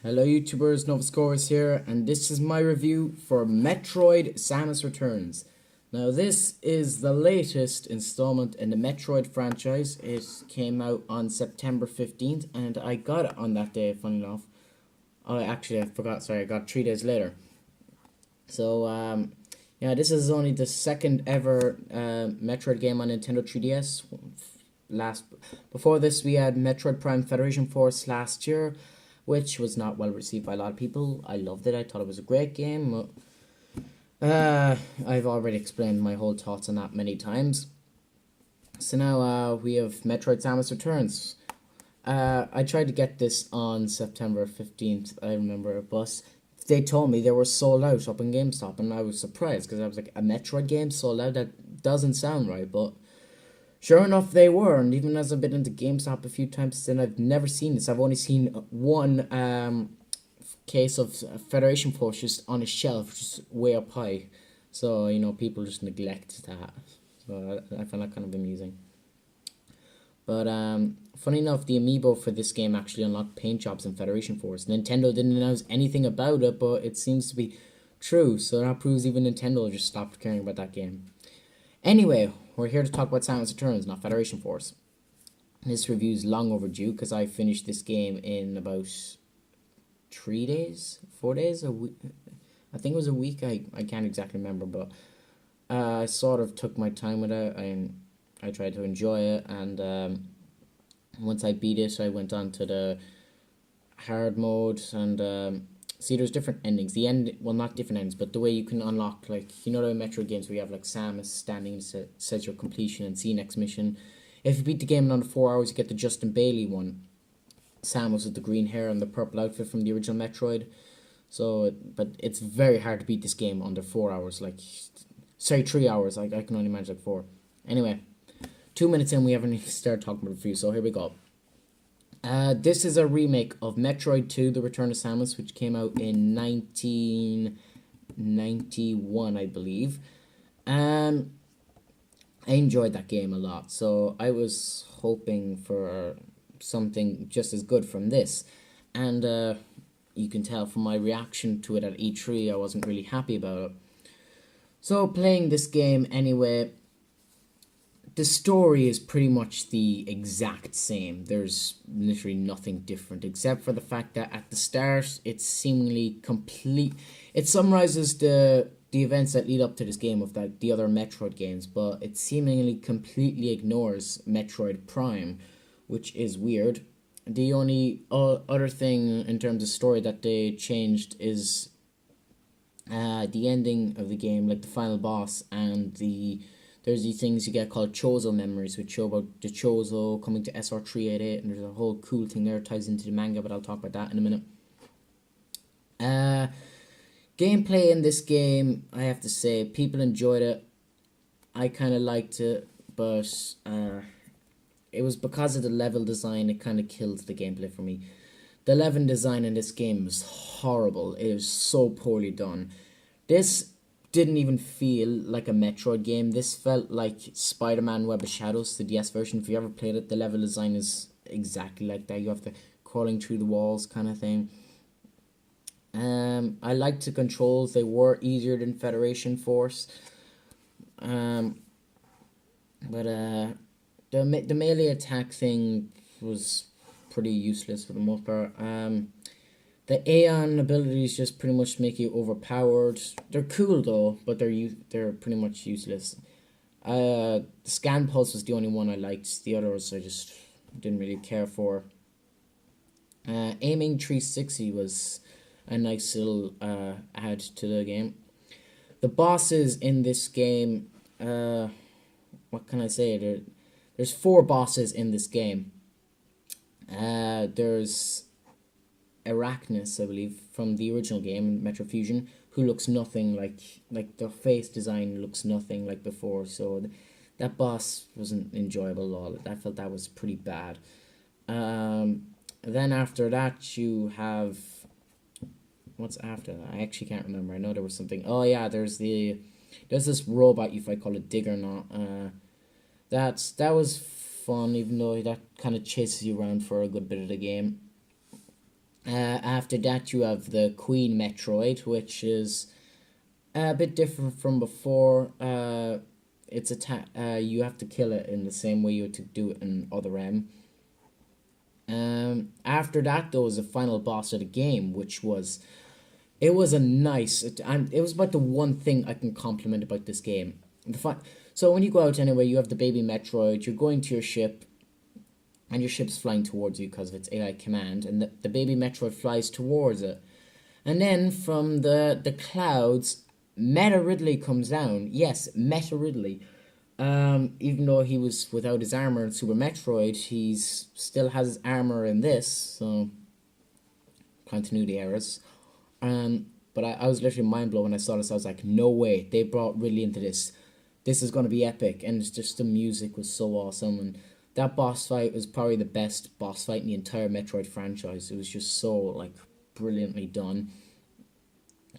Hello YouTubers, Novascorus here, and this is my review for Metroid Samus Returns. Now this is the latest installment in the Metroid franchise. It came out on September 15th and I got it on that day, funny enough. I forgot, sorry, I got it 3 days later. So, yeah, this is only the second ever Metroid game on Nintendo 3DS. Before this we had Metroid Prime Federation Force last year, which was not well received by a lot of people. I loved it. I thought it was a great game. I've already explained my whole thoughts on that many times. So now we have Metroid Samus Returns. I tried to get this on September 15th, I remember, but they told me they were sold out up in GameStop, and I was surprised because I was like, a Metroid game sold out? That doesn't sound right, but sure enough, they were, and even as I've been into GameStop a few times since, I've never seen this. I've only seen one case of Federation Force just on a shelf, just way up high. So, people just neglect that. So I find that kind of amusing. But funny enough, the amiibo for this game actually unlocked paint jobs in Federation Force. Nintendo didn't announce anything about it, but it seems to be true. So that proves even Nintendo just stopped caring about that game. Anyway, we're here to talk about Samus Returns, not Federation Force. This review is long overdue because I finished this game in about 3 days, 4 days, a week. I think it was a week. I can't exactly remember, but I sort of took my time with it and I tried to enjoy it. And once I beat it, I went on to the hard mode and see, there's different endings. The end, well, not different endings, but the way you can unlock, like, the Metroid games where you have, like, Samus standing, says your completion, and see next mission. If you beat the game in under 4 hours, you get the Justin Bailey one. Samus with the green hair and the purple outfit from the original Metroid. So, but it's very hard to beat this game under 4 hours, like, sorry, 3 hours. I can only manage, like, 4. Anyway, 2 minutes in, we haven't even started talking about the review, so here we go. This is a remake of Metroid 2, The Return of Samus, which came out in 1991, I believe. I enjoyed that game a lot, so I was hoping for something just as good from this. And you can tell from my reaction to it at E3, I wasn't really happy about it. So playing this game anyway, the story is pretty much the exact same. There's literally nothing different except for the fact that at the start it's seemingly complete. It summarizes the events that lead up to this game of the other Metroid games, but it seemingly completely ignores Metroid Prime, which is weird. The only other thing in terms of story that they changed is the ending of the game, like the final boss, and there's these things you get called Chozo memories, which show about the Chozo coming to SR388, and there's a whole cool thing there that ties into the manga, but I'll talk about that in a minute. Gameplay in this game, I have to say, people enjoyed it. I kind of liked it, but it was because of the level design, it kind of killed the gameplay for me. The level design in this game was horrible. It was so poorly done. This didn't even feel like a Metroid game. This felt like Spider-Man Web of Shadows, the DS version. If you ever played it, the level design is exactly like that. You have to crawling through the walls kind of thing. I liked the controls. They were easier than Federation Force. But the melee attack thing was pretty useless for the most part. The Aeon abilities just pretty much make you overpowered. They're cool though, but they're pretty much useless. The Scan Pulse was the only one I liked. The others I just didn't really care for. Aiming 360 was a nice little add to the game. The bosses in this game, what can I say? There's 4 bosses in this game. There's Arachnus, I believe, from the original game, Metro Fusion, who looks nothing like the face design looks nothing like before, so that boss wasn't enjoyable at all. I felt that was pretty bad. Then after that you have, what's after that? I actually can't remember. I know there was something. Oh yeah, there's this robot you fight called a Diggernaut. That was fun, even though that kind of chases you around for a good bit of the game. After that, you have the Queen Metroid, which is a bit different from before. You have to kill it in the same way you had to do it in Other M. After that, there was the final boss of the game, which was it was a nice, and it was about the one thing I can compliment about this game. So when you go out anyway, you have the baby Metroid. You're going to your ship, and your ship's flying towards you because of its AI command, and the baby Metroid flies towards it. And then from the clouds, Meta Ridley comes down. Yes, Meta Ridley. Even though he was without his armor in Super Metroid, he's still has his armor in this, so continuity errors. But I was literally mind blown when I saw this. I was like, no way, they brought Ridley into this. This is gonna be epic, and it's just the music was so awesome, and that boss fight was probably the best boss fight in the entire Metroid franchise. It was just so like brilliantly done.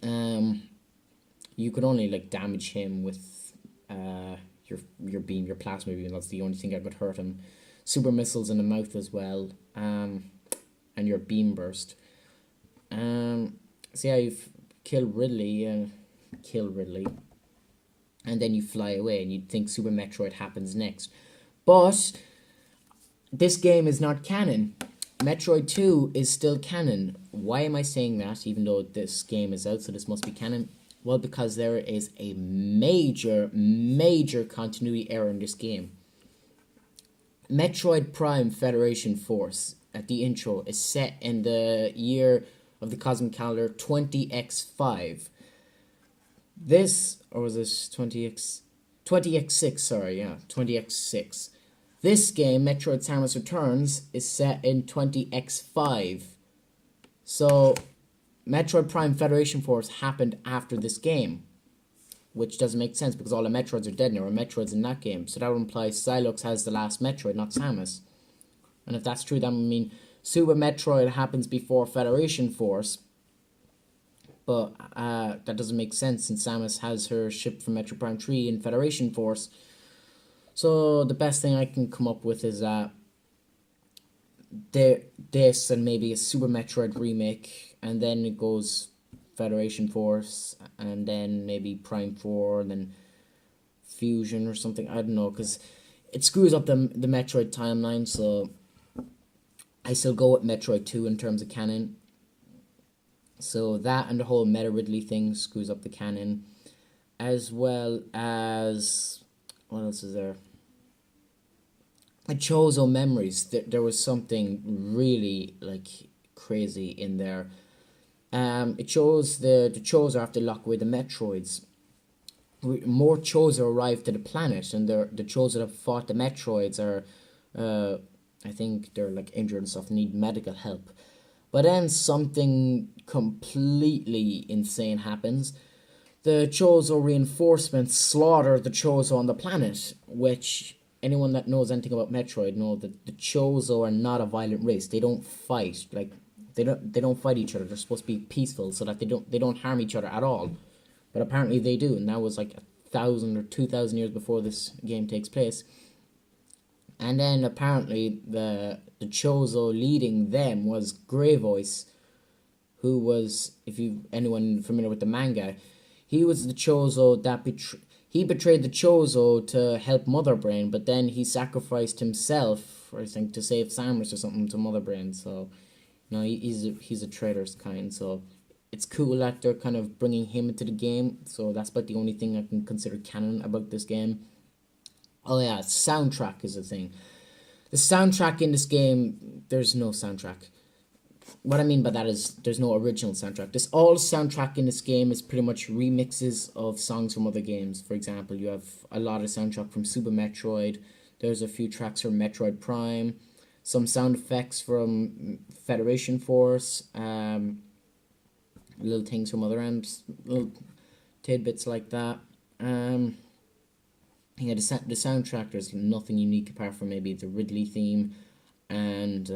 You could only like damage him with your beam, your plasma beam. That's the only thing that could hurt him. Super missiles in the mouth as well. And your beam burst. So yeah, you've killed Ridley, and then you fly away, and you'd think Super Metroid happens next, but this game is not canon. Metroid 2 is still canon. Why am I saying that, even though this game is out, so this must be canon? Well, because there is a major, major continuity error in this game. Metroid Prime Federation Force, at the intro, is set in the year of the cosmic calendar 20x5. This, or was this 20x6, sorry, yeah, 20x6. This game, Metroid Samus Returns, is set in 20x5. So, Metroid Prime Federation Force happened after this game, which doesn't make sense because all the Metroids are dead now, or Metroids in that game. So that would imply Psylocke has the last Metroid, not Samus. And if that's true, that would mean Super Metroid happens before Federation Force. But that doesn't make sense since Samus has her ship from Metroid Prime 3 in Federation Force. So the best thing I can come up with is that this and maybe a Super Metroid remake, and then it goes Federation Force, and then maybe Prime 4, and then Fusion or something. I don't know, because it screws up the Metroid timeline, so I still go with Metroid 2 in terms of canon. So that and the whole Meta Ridley thing screws up the canon, as well as, what else is there? Chozo Memories. There was something really like crazy in there. It shows the Chozo have to lock away the Metroids. More Chozo arrived to the planet, and the Chozo that fought the Metroids are, I think they're like injured and stuff, need medical help. But then something completely insane happens. The Chozo reinforcements slaughter the Chozo on the planet, which anyone that knows anything about Metroid know that the Chozo are not a violent race. They don't fight. Like they don't fight each other. They're supposed to be peaceful so that they don't harm each other at all. But apparently they do, and that was like 1,000 or 2,000 years before this game takes place. And then apparently the Chozo leading them was Grey Voice, who was, if anyone familiar with the manga, he was the Chozo that he betrayed the Chozo to help Mother Brain, but then he sacrificed himself, I think, to save Samus or something to Mother Brain. So, he's a traitor's kind. So it's cool that they're kind of bringing him into the game. So that's about the only thing I can consider canon about this game. Oh yeah, soundtrack is a thing. The soundtrack in this game, there's no soundtrack. What I mean by that is there's no original soundtrack. All soundtrack in this game is pretty much remixes of songs from other games. For example, you have a lot of soundtrack from Super Metroid. There's a few tracks from Metroid Prime. Some sound effects from Federation Force. Little things from other ends. Little tidbits like that. Yeah, the soundtrack, there's nothing unique apart from maybe the Ridley theme, and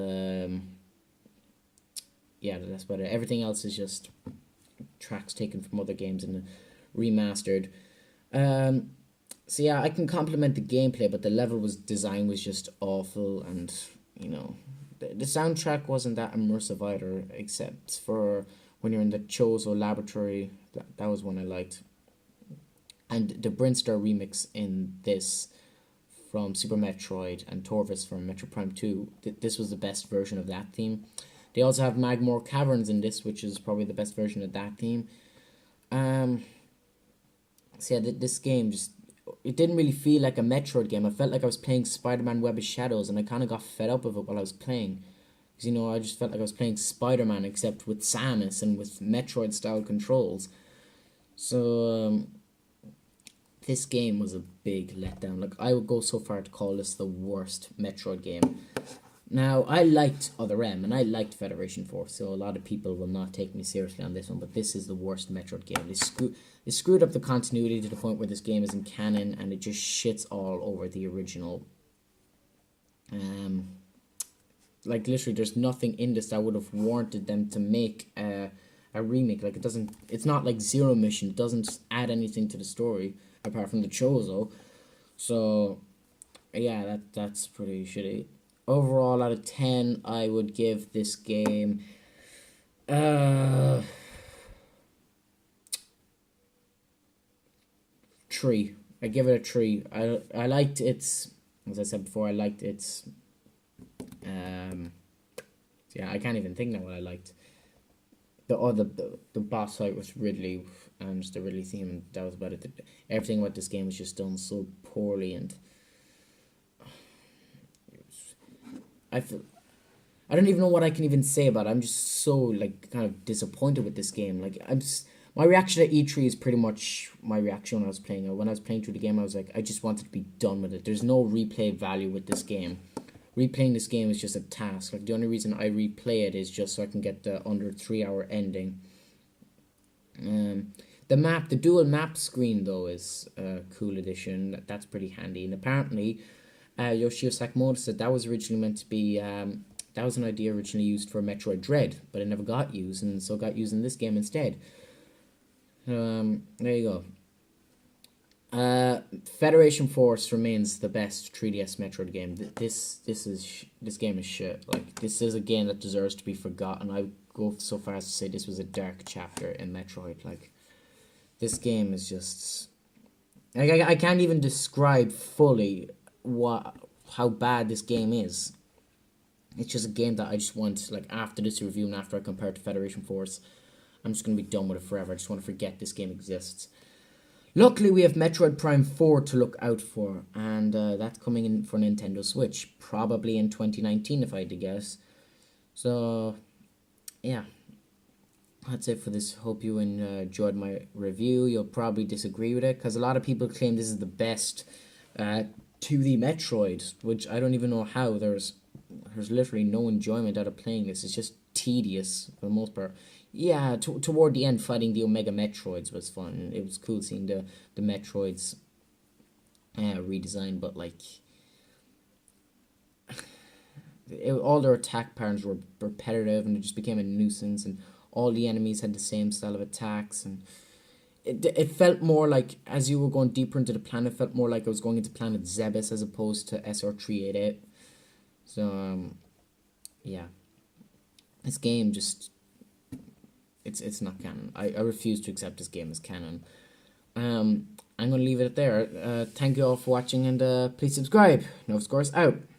yeah, that's about it. Everything else is just tracks taken from other games and remastered. So yeah, I can compliment the gameplay, but the level design was just awful, and the soundtrack wasn't that immersive either, except for when you're in the Chozo laboratory. That was one I liked. And the Brinstar remix in this from Super Metroid and Torvis from Metroid Prime 2, this was the best version of that theme. They also have Magmore Caverns in this, which is probably the best version of that theme. So yeah, this game just, it didn't really feel like a Metroid game. I felt like I was playing Spider-Man Web of Shadows, and I kind of got fed up of it while I was playing. Because, I just felt like I was playing Spider-Man, except with Samus and with Metroid-style controls. So, this game was a big letdown. Like, I would go so far to call this the worst Metroid game. Now, I liked Other M, and I liked Federation Force, so a lot of people will not take me seriously on this one, but this is the worst Metroid game. They screwed up the continuity to the point where this game isn't canon, and it just shits all over the original. Like, literally, there's nothing in this that would have warranted them to make a remake. Like, it's not like Zero Mission. It doesn't add anything to the story, apart from the Chozo. So, yeah, that's pretty shitty. Overall, out of 10, I would give this game 3. I give it a 3. I liked its, as I said before, I liked its yeah, I can't even think now what I liked. The boss fight was Ridley, and just the Ridley theme, and that was about it. Everything about this game was just done so poorly, and I don't even know what I can even say about it. I'm just so, like, kind of disappointed with this game. Like, my reaction to E3 is pretty much my reaction when I was playing it. When I was playing through the game, I was like, I just wanted to be done with it. There's no replay value with this game. Replaying this game is just a task. Like, the only reason I replay it is just so I can get the under 3-hour ending. The dual map screen, though, is a cool addition. That's pretty handy. And apparently, Yoshio Sakamoto said that was originally meant to be, that was an idea originally used for Metroid Dread, but it never got used, and so got used in this game instead. There you go. Federation Force remains the best 3DS Metroid game. This game is shit. Like, this is a game that deserves to be forgotten. I would go so far as to say this was a dark chapter in Metroid. Like, this game is just, like, I can't even describe fully how bad this game is. It's just a game that I just want, like, after this review and after I compare it to Federation Force, I'm just going to be done with it forever. I just want to forget this game exists. Luckily, we have Metroid Prime 4 to look out for, and that's coming in for Nintendo Switch, probably in 2019 if I had to guess. So, yeah, that's it for this. Hope you enjoyed my review. You'll probably disagree with it, because a lot of people claim this is the best 2D Metroid, which I don't even know how. There's literally no enjoyment out of playing this. It's just tedious for the most part. Yeah, toward the end, fighting the Omega Metroids was fun. It was cool seeing the Metroids redesigned, but, like, all their attack patterns were repetitive, and it just became a nuisance, and all the enemies had the same style of attacks, and it felt more like, as you were going deeper into the planet, it felt more like I was going into Planet Zebes as opposed to SR388. So, yeah. This game just, it's not canon. I refuse to accept this game as canon. I'm going to leave it there. Thank you all for watching, and please subscribe. No Scores out.